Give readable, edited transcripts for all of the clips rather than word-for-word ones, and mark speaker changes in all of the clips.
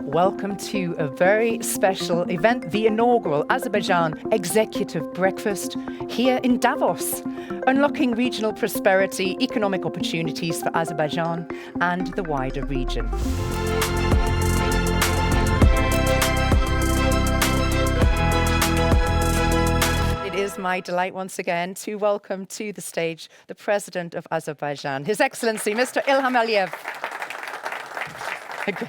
Speaker 1: Welcome to a very special event, the inaugural Azerbaijan Executive Breakfast here in Davos, unlocking regional prosperity, economic opportunities for Azerbaijan and the wider region. It is my delight once again to welcome to the stage the President of Azerbaijan, His Excellency, Mr. Ilham Aliyev. Thank you.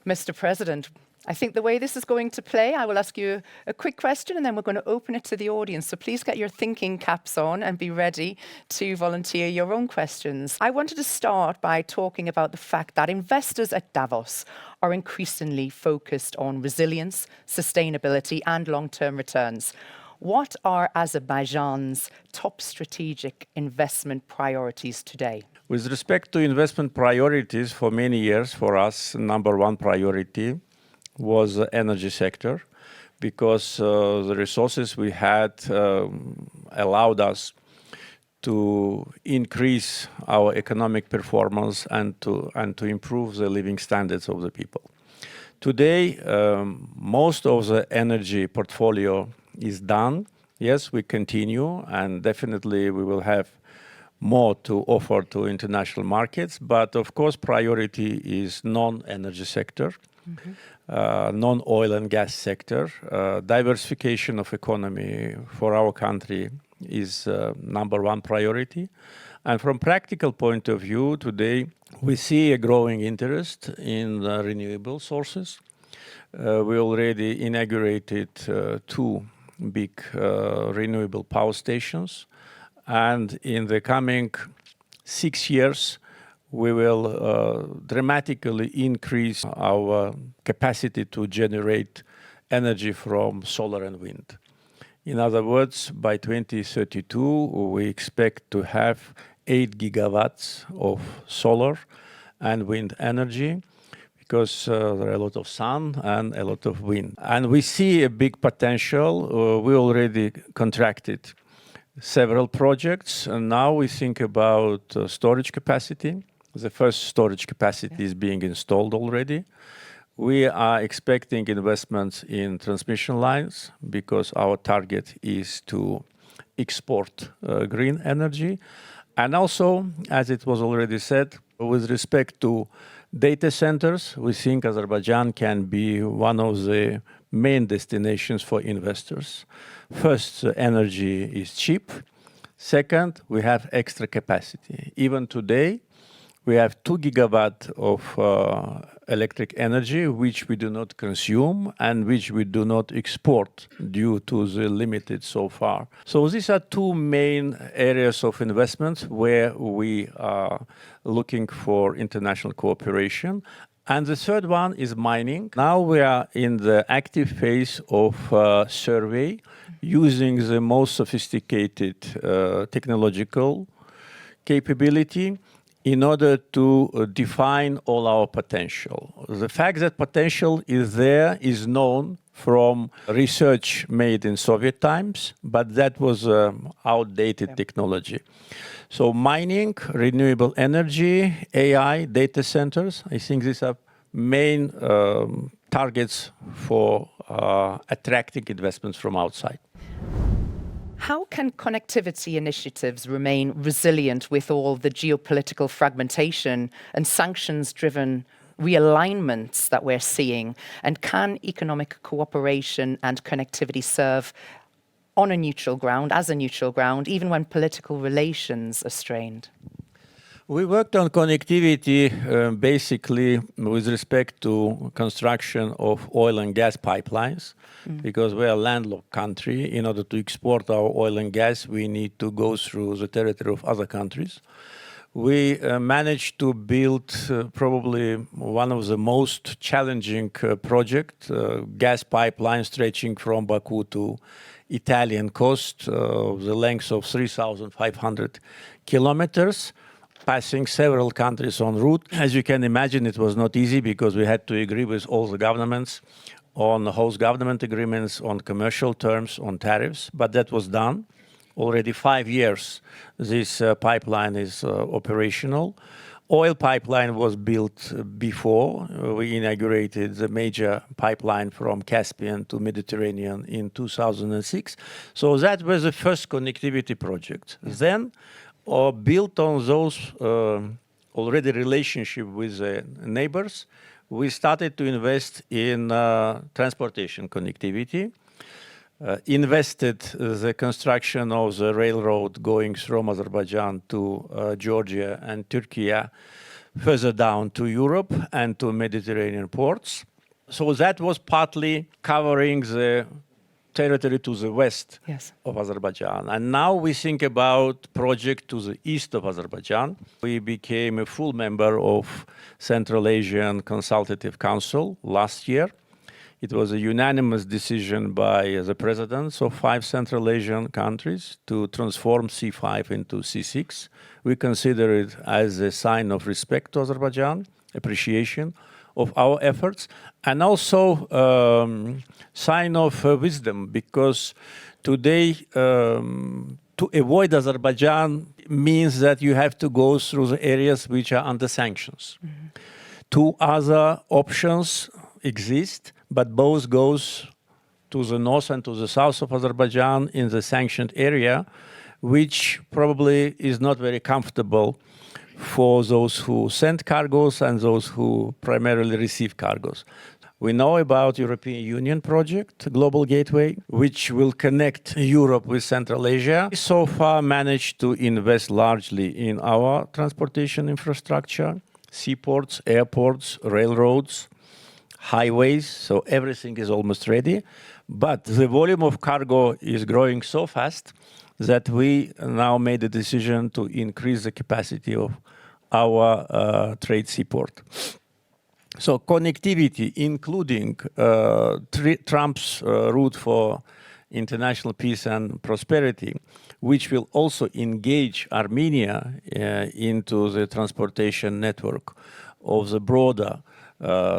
Speaker 1: Mr. President, I think the way this is going to play, I will ask you a quick question and then we're going to open it to the audience. So please get your thinking caps on and be ready to volunteer your own questions. I wanted to start by talking about the fact that investors at Davos are increasingly focused on resilience, sustainability and long-term returns. What are Azerbaijan's top strategic investment priorities today?
Speaker 2: With respect to investment priorities, for many years, for us, number one priority was the energy sector, because the resources we had allowed us to increase our economic performance and to improve the living standards of the people. Today, most of the energy portfolio is done. Yes, we continue, and definitely we will have more to offer to international markets, but of course priority is non-energy sector, non-oil and gas sector. Diversification of economy for our country is number one priority. And from practical point of view, today we see a growing interest in renewable sources. We already inaugurated two big renewable power stations. And in the coming 6 years, we will dramatically increase our capacity to generate energy from solar and wind. In other words, by 2032, we expect to have 8 gigawatts of solar and wind energy, because there are a lot of sun and a lot of wind. And we see a big potential. We already contracted several projects, and now we think about storage capacity. The first storage capacity is being installed already. We are expecting investments in transmission lines because our target is to export green energy. And also, as it was already said, with respect to data centers, we think Azerbaijan can be one of the main destinations for investors. First, energy is cheap. Second, we have extra capacity. Even today, we have 2 gigawatts of electric energy, which we do not consume and which we do not export due to the limited so far. So these are two main areas of investment where we are looking for international cooperation. And the third one is mining. Now we are in the active phase of survey using the most sophisticated technological capability in order to define all our potential. The fact that potential is there is known from research made in Soviet times, but that was outdated technology. So mining, renewable energy, AI, data centers, I think these are main targets for attracting investments from outside.
Speaker 1: How can connectivity initiatives remain resilient with all the geopolitical fragmentation and sanctions-driven realignments that we're seeing? And can economic cooperation and connectivity serve on a neutral ground, as a neutral ground, even when political relations are strained?
Speaker 2: We worked on connectivity basically with respect to construction of oil and gas pipelines, because we're a landlocked country. In order to export our oil and gas, we need to go through the territory of other countries. We managed to build probably one of the most challenging projects, gas pipeline stretching from Baku to Italian coast, the length of 3,500 kilometers. Passing several countries en route. As you can imagine, it was not easy because we had to agree with all the governments on host government agreements, on commercial terms, on tariffs, but that was done. Already 5 years this pipeline is operational. Oil pipeline was built before. We inaugurated the major pipeline from Caspian to Mediterranean in 2006. So that was the first connectivity project. Then, built on those already relationship with the neighbors, we started to invest in transportation connectivity. Invested the construction of the railroad going from Azerbaijan to Georgia and Turkey, further down to Europe and to Mediterranean ports. So that was partly covering the territory to the west of Azerbaijan. And now we think about project to the east of Azerbaijan. We became a full member of Central Asian Consultative Council last year. It was a unanimous decision by the presidents of 5 Central Asian countries to transform C5 into C6. We consider it as a sign of respect to Azerbaijan, appreciation of our efforts, and also sign of wisdom, because today to avoid Azerbaijan means that you have to go through the areas which are under sanctions. 2 other options exist, but both goes to the north and to the south of Azerbaijan in the sanctioned area, which probably is not very comfortable for those who send cargoes and those who primarily receive cargoes. We know about European Union project, Global Gateway, which will connect Europe with Central Asia. We so far managed to invest largely in our transportation infrastructure, seaports, airports, railroads, highways, so everything is almost ready. But the volume of cargo is growing so fast that we now made a decision to increase the capacity of our trade seaport. So connectivity, including Trump's route for international peace and prosperity, which will also engage Armenia into the transportation network of the broader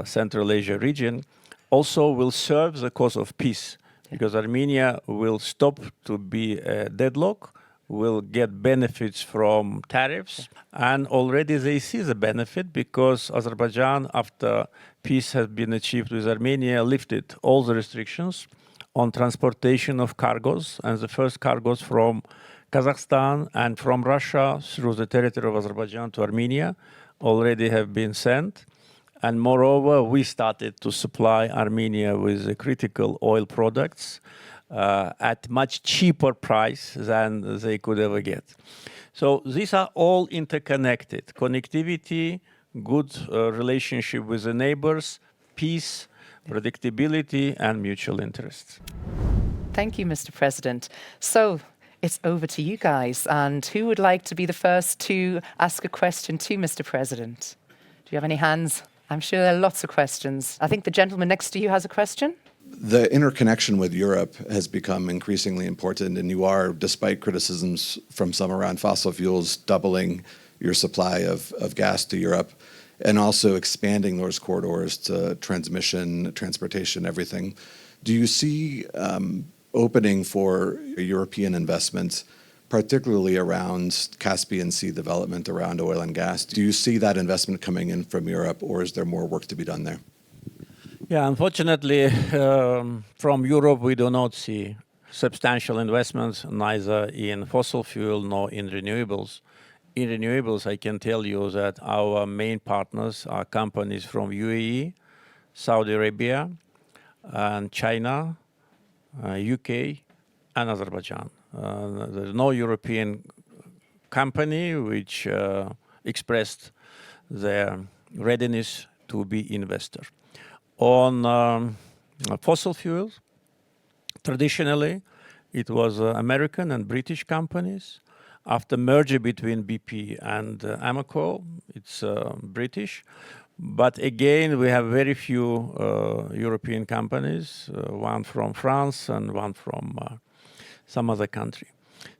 Speaker 2: Central Asia region, also will serve the cause of peace, because Armenia will stop to be a deadlock, will get benefits from tariffs, and already they see the benefit because Azerbaijan, after peace has been achieved with Armenia, lifted all the restrictions on transportation of cargoes, and the first cargoes from Kazakhstan and from Russia through the territory of Azerbaijan to Armenia already have been sent. And moreover, we started to supply Armenia with the critical oil products at much cheaper price than they could ever get. So these are all interconnected. Connectivity, good relationship with the neighbors, peace, predictability, and mutual interests.
Speaker 1: Thank you, Mr. President. So it's over to you guys. And who would like to be the first to ask a question to Mr. President? Do you have any hands? I'm sure there are lots of questions. I think the gentleman next to you has a question.
Speaker 3: The interconnection with Europe has become increasingly important, and you are, despite criticisms from some around fossil fuels, doubling your supply of gas to Europe, and also expanding those corridors to transmission, transportation, everything. Do you see opening for European investments, particularly around Caspian Sea development around oil and gas? Do you see that investment coming in from Europe, or is there more work to be done there?
Speaker 2: Yeah, unfortunately, from Europe, we do not see substantial investments, neither in fossil fuel nor in renewables. In renewables, I can tell you that our main partners are companies from UAE, Saudi Arabia, and China, UK, and Azerbaijan. There's no European company which expressed their readiness to be investor. On fossil fuels, traditionally, it was American and British companies. After merger between BP and Amoco, it's British. But again, we have very few European companies, one from France and one from some other country.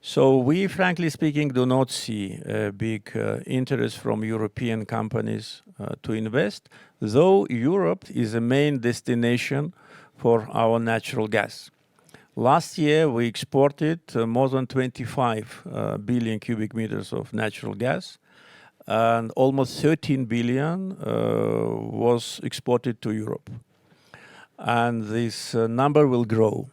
Speaker 2: So we, frankly speaking, do not see a big interest from European companies to invest, though Europe is the main destination for our natural gas. Last year, we exported more than 25 billion cubic meters of natural gas. and almost 13 billion was exported to Europe. And this number will grow.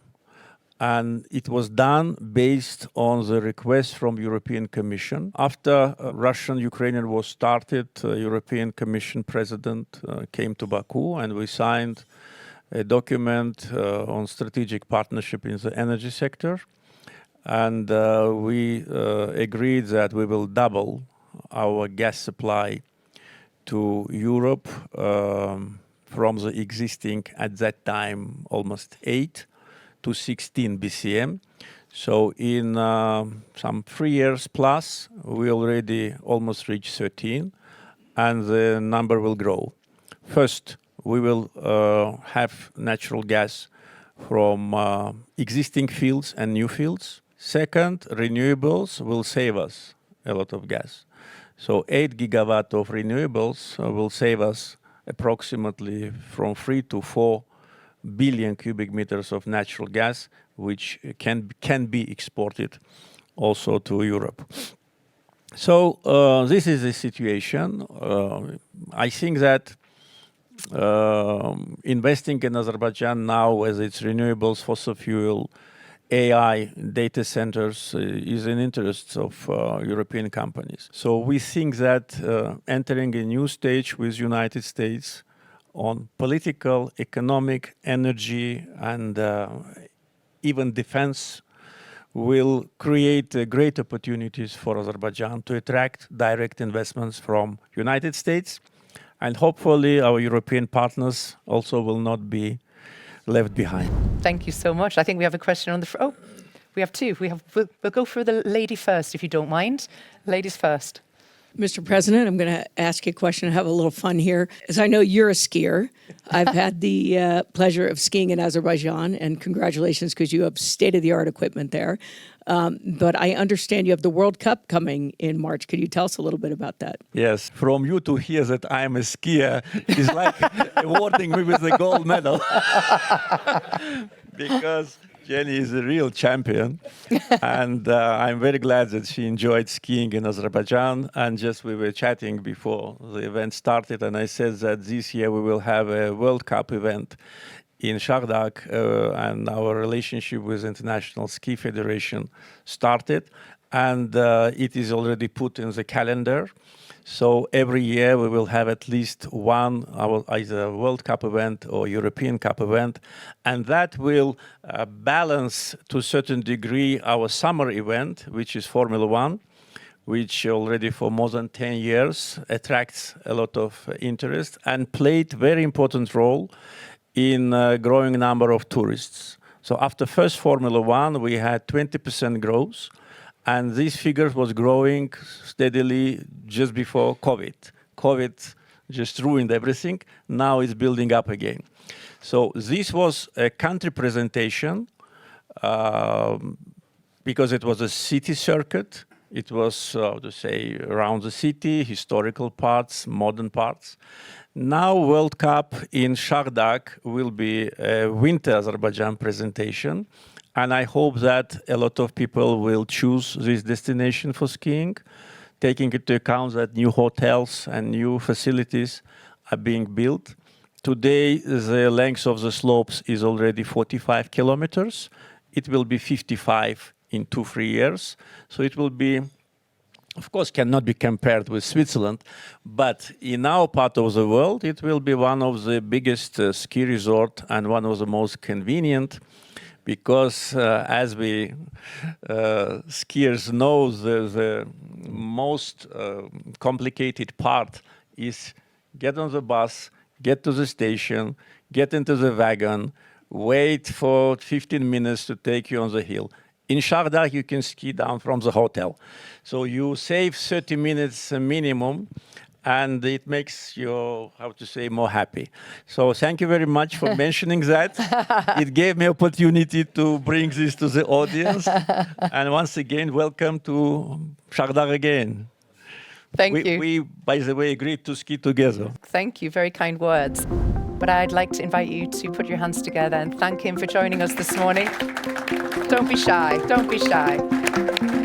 Speaker 2: And it was done based on the request from European Commission. After Russian-Ukrainian war started, European Commission President came to Baku, and we signed a document on strategic partnership in the energy sector. And we agreed that we will double our gas supply to Europe from the existing, at that time, almost 8 to 16 BCM. So in some 3 years plus, we already almost reached 13, and the number will grow. First, we will have natural gas from existing fields and new fields. Second, renewables will save us a lot of gas. So 8 gigawatt of renewables will save us approximately from 3 to 4 billion cubic meters of natural gas, which can be exported also to Europe. So this is the situation. I think that investing in Azerbaijan now with its renewables, fossil fuel, AI, data centers is in interest of European companies. So we think that entering a new stage with United States on political, economic, energy, and even defense will create great opportunities for Azerbaijan to attract direct investments from United States. And hopefully our European partners also will not be left behind.
Speaker 1: Thank you so much. I think we have a question on the front. Oh, we have two. We'll go for the lady first, if you don't mind. Ladies first.
Speaker 4: Mr. President, I'm going to ask you a question and have a little fun here. As I know you're a skier, I've had the pleasure of skiing in Azerbaijan, and congratulations because you have state-of-the-art equipment there. But I understand you have the World Cup coming in March. Could you tell us a little bit about that?
Speaker 2: Yes, from you to hear that I'm a skier is like awarding me with a gold medal. Because Jenny is a real champion, and I'm very glad that she enjoyed skiing in Azerbaijan. And just we were chatting before the event started, and I said that this year we will have a World Cup event in Shardak, and our relationship with International Ski Federation started, and it is already put in the calendar. So every year we will have at least one either World Cup event or European Cup event, and that will balance to a certain degree our summer event, which is Formula One, which already for more than 10 years attracts a lot of interest and played very important role in a growing number of tourists. So after first Formula One, we had 20% growth. And this figure was growing steadily just before COVID. COVID just ruined everything. Now it's building up again. So this was a country presentation because it was a city circuit. It was, to say, around the city, historical parts, modern parts. Now World Cup in Shardak will be a winter Azerbaijan presentation. And I hope that a lot of people will choose this destination for skiing, taking into account that new hotels and new facilities are being built. Today, the length of the slopes is already 45 kilometers. It will be 55 in 2-3 years. So it will be, of course, cannot be compared with Switzerland, but in our part of the world, it will be one of the biggest ski resort and one of the most convenient. Because as we skiers know, the most complicated part is get on the bus, get to the station, get into the wagon, wait for 15 minutes to take you on the hill. In Shardak, you can ski down from the hotel. So you save 30 minutes minimum, and it makes you, how to say, more happy. So thank you very much for mentioning that. It gave me opportunity to bring this to the audience. And once again, welcome to Shardak again.
Speaker 1: Thank you.
Speaker 2: We, by the way, agreed to ski together.
Speaker 1: Thank you. Very kind words. But I'd like to invite you to put your hands together and thank him for joining us this morning. Don't be shy. Don't be shy.